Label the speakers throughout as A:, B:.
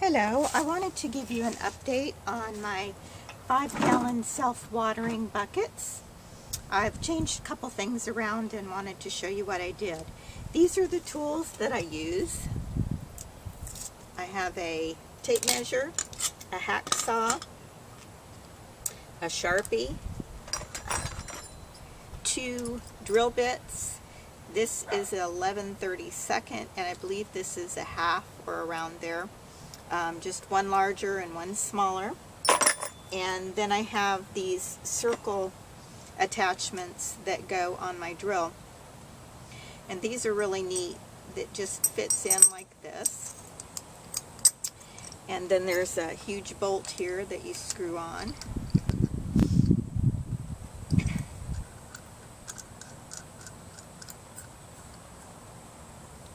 A: Hello, I wanted to give you an update on my 5-gallon self-watering buckets. I've changed a couple things around and wanted to show you what I did. These are the tools that I use. I have a tape measure, a hacksaw, a Sharpie, 2 drill bits. This is an 11/32, and I believe this is a half or around there. Just one larger and one smaller. And then I have these circle attachments that go on my drill. And these are really neat. That just fits in like this. And then there's a huge bolt here that you screw on.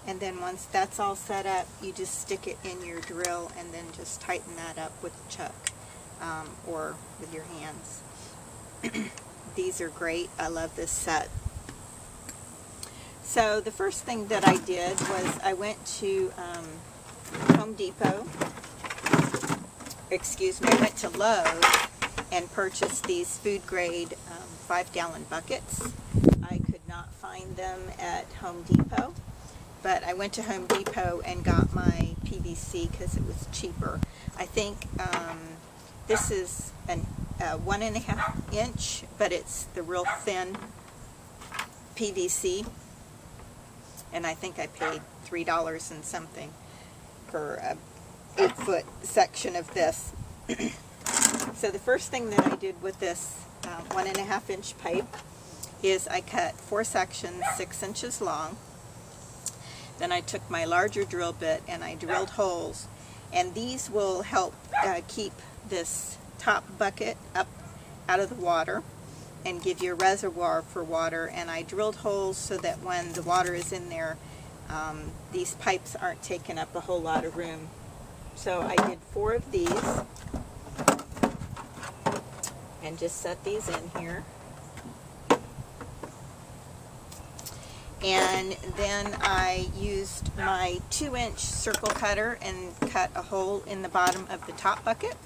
A: And then once that's all set up, you just stick it in your drill and then just tighten that up with a chuck or with your hands. These are great. I love this set. So the first thing that I did was I went to Home Depot. I went to Lowe's and purchased these food grade 5-gallon buckets. I could not find them at Home Depot. But I went to Home Depot and got my PVC because it was cheaper. I think this is a 1.5 inch, but it's the real thin PVC. And I think I paid $3 and something for a 8-foot section of this. So the first thing that I did with this 1.5 inch pipe is I cut 4 sections 6 inches long. Then I took my larger drill bit and I drilled holes, and these will help keep this top bucket up out of the water and give you a reservoir for water. And I drilled holes so that when the water is in there, these pipes aren't taking up a whole lot of room. So I did 4 of these and just set these in here. And then I used my 2-inch circle cutter and cut a hole in the bottom of the top bucket.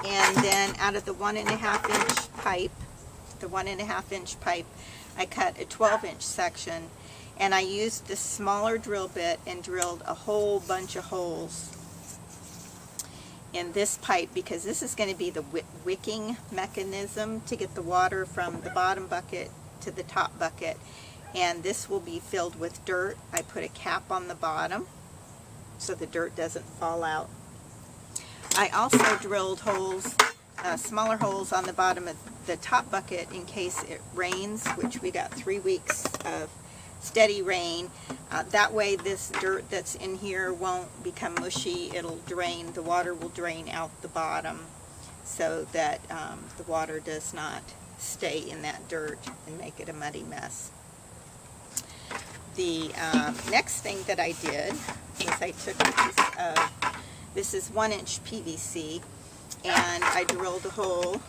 A: And then out of the 1.5 inch pipe, I cut a 12-inch section, and I used the smaller drill bit and drilled a whole bunch of holes in this pipe, because this is going to be the wicking mechanism to get the water from the bottom bucket to the top bucket. And this will be filled with dirt. I put a cap on the bottom so the dirt doesn't fall out. I also drilled holes, smaller holes on the bottom of the top bucket in case it rains, which we got 3 weeks of steady rain. That way this dirt that's in here won't become mushy. It'll drain, the water will drain out the bottom so that the water does not stay in that dirt and make it a muddy mess. The next thing that I did was I took a piece of, this is 1-inch PVC, and I drilled a hole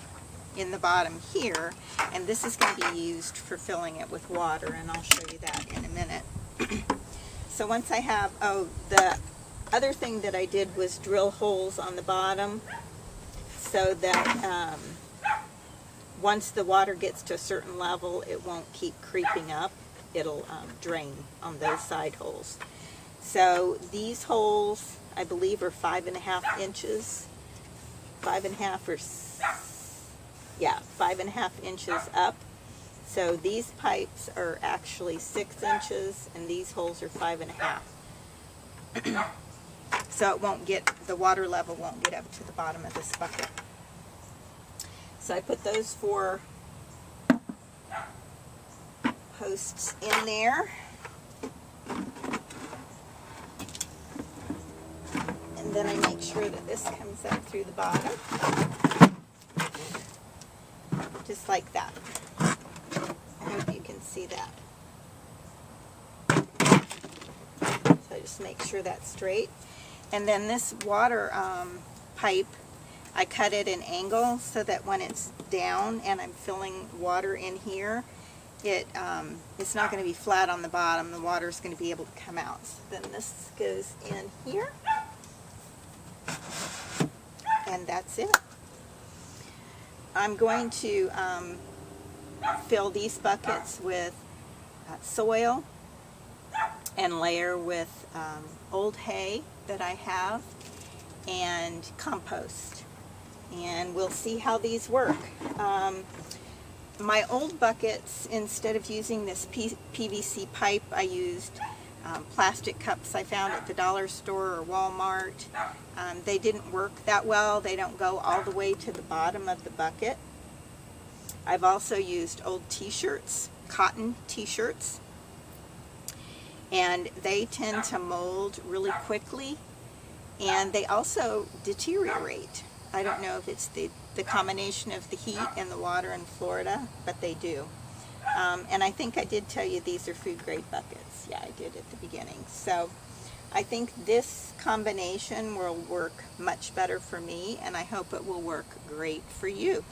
A: in the bottom here, and this is going to be used for filling it with water, and I'll show you that in a minute. So once I have, the other thing that I did was drill holes on the bottom so that once the water gets to a certain level, it won't keep creeping up. It'll drain on those side holes. So these holes, I believe, are 5.5 inches. 5.5 inches up. So these pipes are actually 6 inches, and these holes are 5.5. So it won't get, the water level won't get up to the bottom of this bucket. So I put those 4 posts in there. And then I make sure that this comes up through the bottom. Just like that. I hope you can see that. So I just make sure that's straight. And then this water pipe, I cut it at an angle so that when it's down and I'm filling water in here, it's not going to be flat on the bottom. The water is going to be able to come out. So then this goes in here, and that's it. I'm going to fill these buckets with soil and layer with old hay that I have and compost, and we'll see how these work. My old buckets, instead of using this PVC pipe, I used plastic cups I found at the dollar store or Walmart. They didn't work that well. They don't go all the way to the bottom of the bucket. I've also used old t-shirts, cotton t-shirts, and they tend to mold really quickly, and they also deteriorate. I don't know if it's the combination of the heat and the water in Florida, but they do. And I think I did tell you these are food grade buckets. Yeah, I did at the beginning. So I think this combination will work much better for me, and I hope it will work great for you.